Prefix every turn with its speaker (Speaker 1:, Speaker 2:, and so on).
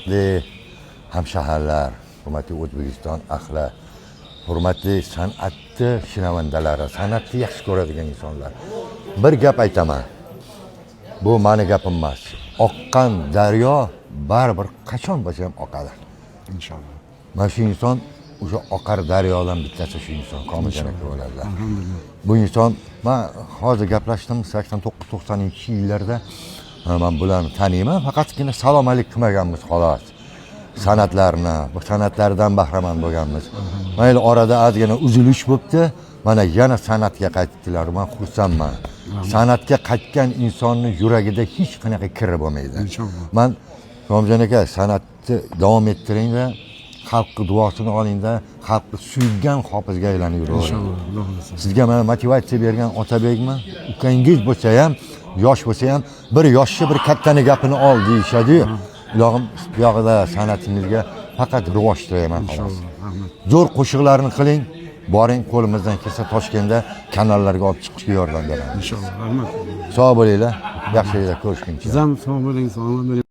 Speaker 1: Hurmatli hamshaharlar, hurmatli O'zbekiston ahli, hurmatli san'atni shinavandalari, san'atni yaxshi ko'radigan insonlar. Bir gap aytaman. Bu meni gapim emas. Oqqan daryo baribir qachon bo'lsa ham oqadi.
Speaker 2: İnşallah.
Speaker 1: Mana shu inson o'sha oqar daryodan bittasi shu inson, Komiljon aka bo'ladilar.
Speaker 2: Elhamdülillah.
Speaker 1: Bu inson, men hozir gaplashdim 89-90-yillarda men bularni taniyman, faqatgina salom alik qilmaganmiz xolos. San'atlarni, bu san'atlardan bahramand bo'lganmiz. Mayli orada ozgina uzilish bo'libdi, mana yana san'atga qaytdilar. Men xursandman. San'atga qaytgan insonning yuragida hech qanaqa kir bo'lmaydi.
Speaker 2: İnşallah.
Speaker 1: Men Komiljon aka, san'atni davom ettiringda, xalqning duosini olingda, xalqni suygan hofizga aylanib yuravering.
Speaker 2: İnşallah. Allah olasın.
Speaker 1: Sizga mana motivatsiya bergan Otabekmi? Ukangiz bo'lsa ham, yosh bo'lsa ham, bir yoshchi bir kattani gapini ol deyishadi-yu. Ilohim, bu yoqda san'atingizga faqat rivoj tilayman xolos.
Speaker 2: İnşallah. Rahmet.
Speaker 1: Zo'r qo'shiqlarni qiling, boring qo'limizdan kelsa Toshkentda kanallarga olib chiqishga yordam beramiz.
Speaker 2: İnşallah. Rahmet.
Speaker 1: Sog' bo'linglar, yaxshi yillar ko'rishguncha.
Speaker 2: Sizden sağ olun. Sağ olun.